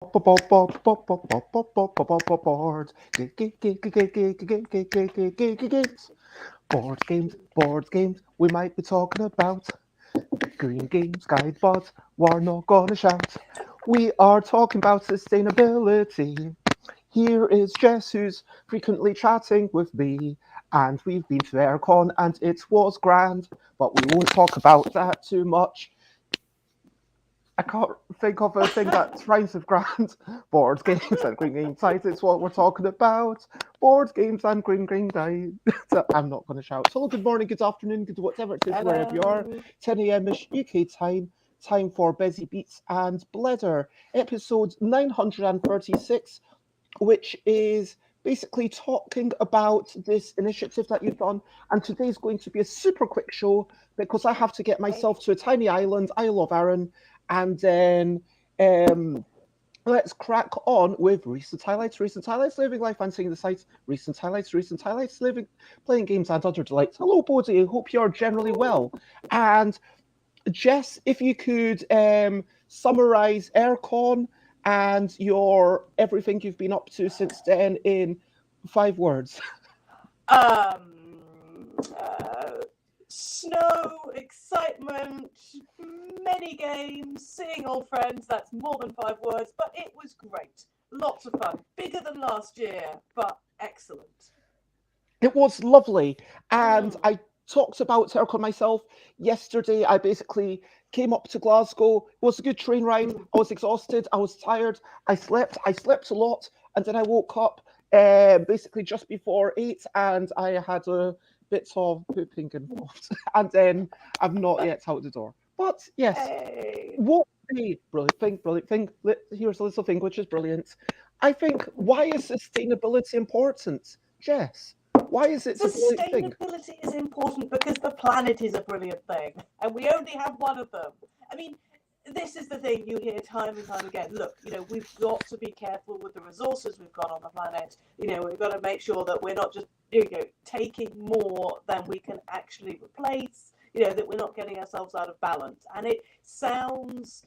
Board games. We might be talking about green games, guide, but we're not gonna shout. We are talking about sustainability. Here is Jess, who's frequently chatting with me, and we've been to aircon, and it was grand, but we won't talk about that too much. I can't think of a thing that rhymes with grand. Board games and green dice. It's what we're talking about. Board games and green dice. I'm not going to shout. So, good morning, good afternoon, good whatever it is, wherever you are. Hello. 10 a.m.ish UK time. Time for Busy Beats and Bledder. Episode 936, which is basically talking about this initiative that you've done. And today's going to be a super quick show because I have to get myself to a tiny island, Isle of Arran, and then let's crack on with recent highlights, living life and seeing the sights, recent highlights, living, playing games and other delights. Hello, Bodie. Hope you're generally well. And Jess, if you could summarize aircon and your everything you've been up to since then in 5 words. Snow, excitement, many games, seeing old friends. That's more than 5 words, but it was great. Lots of fun. Bigger than last year, but excellent. It was lovely. And I talked about aircon myself yesterday. I basically came up to Glasgow. It was a good train ride. I was exhausted. I was tired. I slept a lot. And then I woke up basically just before 8 and I had a bit of pooping involved. And then I'm not yet out the door. But yes, what a brilliant thing. Here's a little thing which is brilliant. I think, why is sustainability important? Jess, why is it a brilliant thing? Sustainability is important because the planet is a brilliant thing, and we only have one of them. I mean, this is the thing you hear time and time again. Look, we've got to be careful with the resources we've got on the planet. We've got to make sure that we're not just, taking more than we can actually replace. That we're not getting ourselves out of balance. And it sounds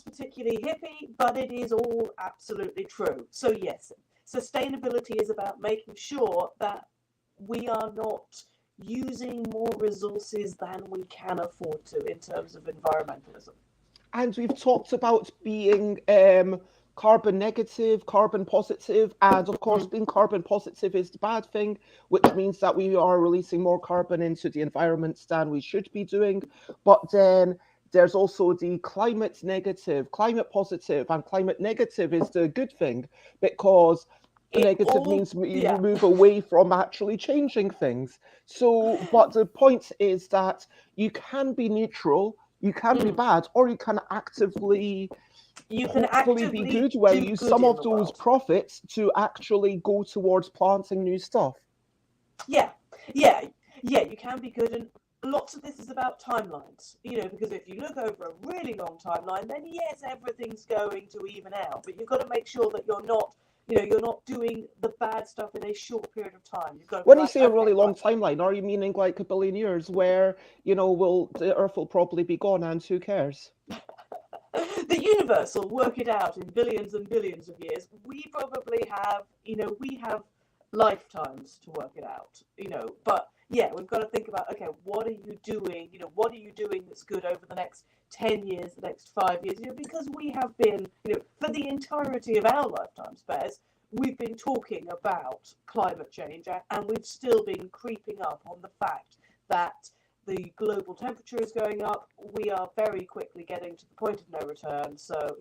particularly hippie, but it is all absolutely true. So yes, sustainability is about making sure that we are not using more resources than we can afford to in terms of environmentalism. And we've talked about being carbon negative, carbon positive, and of course, being carbon positive is the bad thing, which means that we are releasing more carbon into the environment than we should be doing. But then there's also the climate negative, climate positive, and climate negative is the good thing because negative means you move away from actually changing things. So, but the point is that you can be neutral, you can be bad, or you can actively be good, where you use some of those profits to actually go towards planting new stuff. Yeah, you can be good, and lots of this is about timelines, because if you look over a really long timeline, then yes, everything's going to even out, but you've got to make sure that you're not doing the bad stuff in a short period of time. You've got to when you say a really long timeline, are you meaning like a billion years where, the Earth will probably be gone and who cares? The universe will work it out in billions and billions of years. We probably have, we have lifetimes to work it out, but yeah, we've got to think about, okay, what are you doing? What are you doing that's good over the next 10 years, the next 5 years? Because we have been, for the entirety of our lifetime spares, we've been talking about climate change, and we've still been creeping up on the fact that the global temperature is going up. We are very quickly getting to the point of no return. So,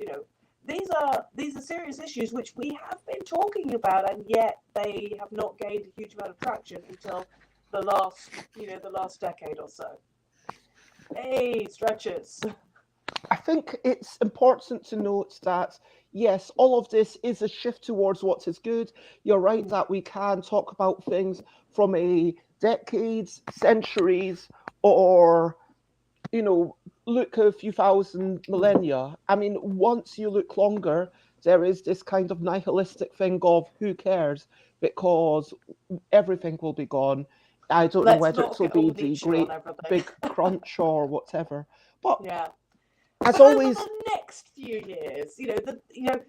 these are serious issues which we have been talking about, and yet they have not gained a huge amount of traction until the last decade or so. Hey, stretches. I think it's important to note that, yes, all of this is a shift towards what is good. You're right that we can talk about things from a decades, centuries, or, look a few thousand millennia. I mean, once you look longer, there is this kind of nihilistic thing of who cares, because everything will be gone. I don't know whether it will be the great big crunch or whatever. But yeah. as But always, over the next few years,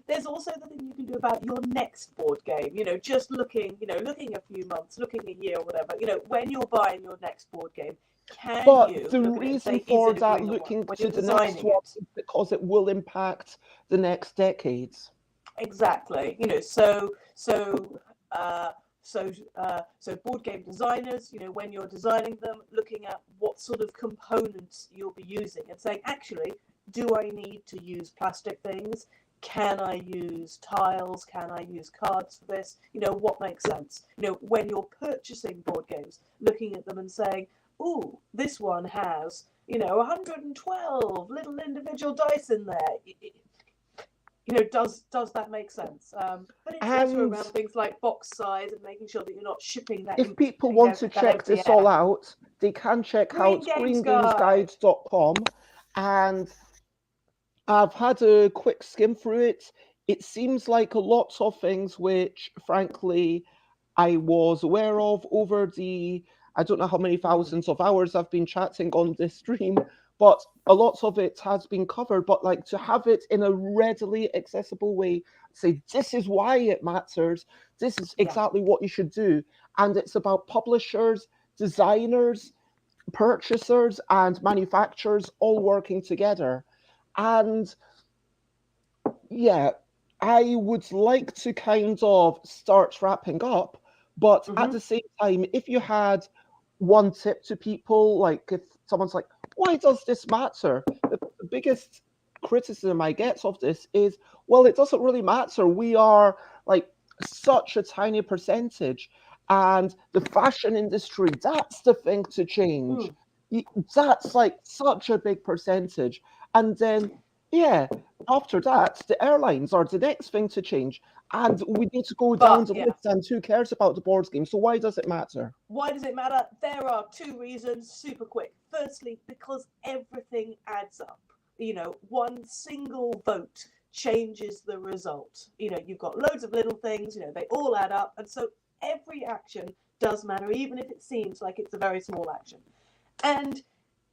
there's also the thing you can do about your next board game. Just looking a few months, looking a year or whatever. When you're buying your next board game, can but you the look at it and reason say, is for it a that green or one? looking When to you're the next designing one it, is because it will impact the next decades. exactly. So board game designers, when you're designing them, looking at what sort of components you'll be using and saying, actually, do I need to use plastic things? Can I use tiles? Can I use cards for this? What makes sense? When you're purchasing board games, looking at them and saying, oh, this one has, 112 little individual dice in there. Does that make sense? But it's also And around things like box size and making sure that you're not shipping that if people want to that check empty this air. all out, they can check Green out Games Guide. greengamesguide.com. And I've had a quick skim through it. It seems like a lot of things which, frankly, I was aware of over I don't know how many thousands of hours I've been chatting on this stream, but a lot of it has been covered. But like to have it in a readily accessible way, say, this is why it matters, this is Yeah. exactly what you should do. And it's about publishers, designers, purchasers, and manufacturers all working together. And yeah, I would like to kind of start wrapping up, but at the same time, if you had one tip to people, like if someone's like, why does this matter? The biggest criticism I get of this is, well, it doesn't really matter. We are like such a tiny percentage, and the fashion industry, that's the thing to change. That's like such a big percentage. And then, yeah, after that, the airlines are the next thing to change. And we need to go down But the yeah, list, and who cares about the board game? So why does it matter? why does it matter? There are two reasons, super quick. Firstly, because everything adds up. One single vote changes the result. You've got loads of little things, they all add up. And so every action does matter, even if it seems like it's a very small action. And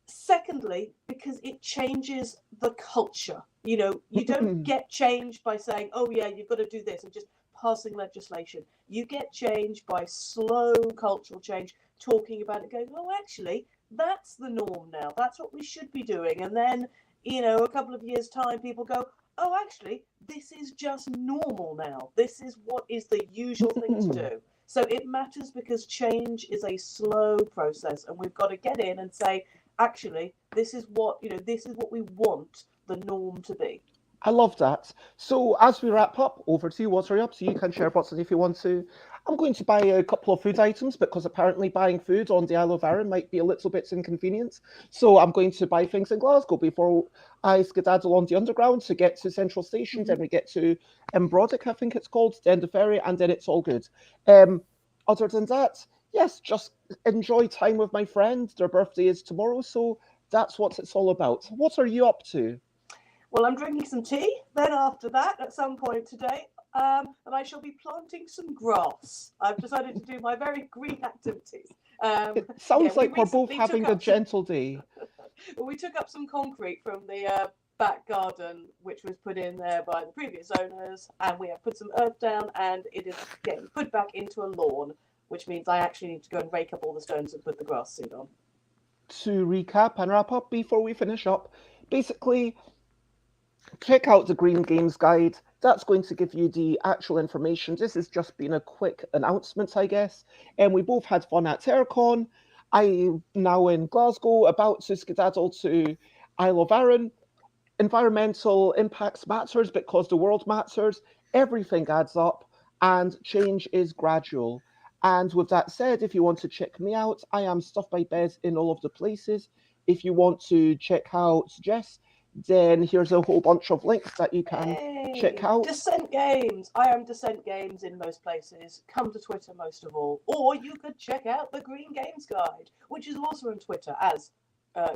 secondly, because it changes the culture. You don't get change by saying, oh, yeah, you've got to do this and just passing legislation. You get change by slow cultural change, talking about it, going, oh, actually, that's the norm now. That's what we should be doing. And then, a couple of years' time, people go, oh, actually, this is just normal now. This is what is the usual thing to do. So it matters because change is a slow process, and we've got to get in and say, actually, this is what we want the norm to be. I love that. So as we wrap up, over to you, Watery Up, so you can share what's in if you want to. I'm going to buy a couple of food items because apparently buying food on the Isle of Arran might be a little bit inconvenient. So I'm going to buy things in Glasgow before I skedaddle on the Underground to get to Central Station. Then we get to Brodick, I think it's called, then the ferry, and then it's all good. Other than that, yes, just enjoy time with my friend. Their birthday is tomorrow, so that's what it's all about. What are you up to? Well, I'm drinking some tea. Then after that, at some point today, and I shall be planting some grass. I've decided to do my very green activities. It sounds like we're both having a gentle day. Well, we took up some concrete from the back garden, which was put in there by the previous owners, and we have put some earth down, and it is getting put back into a lawn, which means I actually need to go and rake up all the stones and put the grass seed on. To recap and wrap up before we finish up, basically, check out the Green Games Guide. That's going to give you the actual information. This has just been a quick announcement, I guess. And we both had fun at TerraCon. I'm now in Glasgow, about to skedaddle to Isle of Arran. Environmental impacts matters because the world matters. Everything adds up, and change is gradual. And with that said, if you want to check me out, I am Stuff by Bez in all of the places. If you want to check out Jess, then here's a whole bunch of links that you can check out. Descent Games. I am Descent Games in most places. Come to Twitter most of all. Or you could check out the Green Games Guide, which is also on Twitter as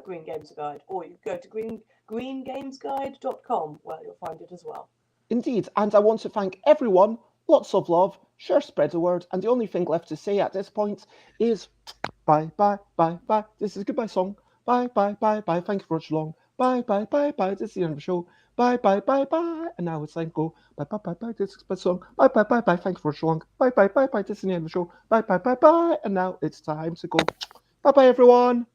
Green Games Guide. Or you go to greengamesguide.com where you'll find it as well. Indeed. And I want to thank everyone. Lots of love. Share, spread the word. And the only thing left to say at this point is bye, bye, bye, bye. This is a goodbye song. Bye, bye, bye, bye. Thank you for watching along. Bye, bye, bye, bye. This is the end of the show. Bye, bye, bye, bye. And now it's time to go. Bye, bye, bye, bye. This is the song. Bye, bye, bye, bye. Thank you for so long. Bye, bye, bye, bye. This is the end of the show. Bye, bye, bye, bye. And now it's time to go. Bye, bye, everyone.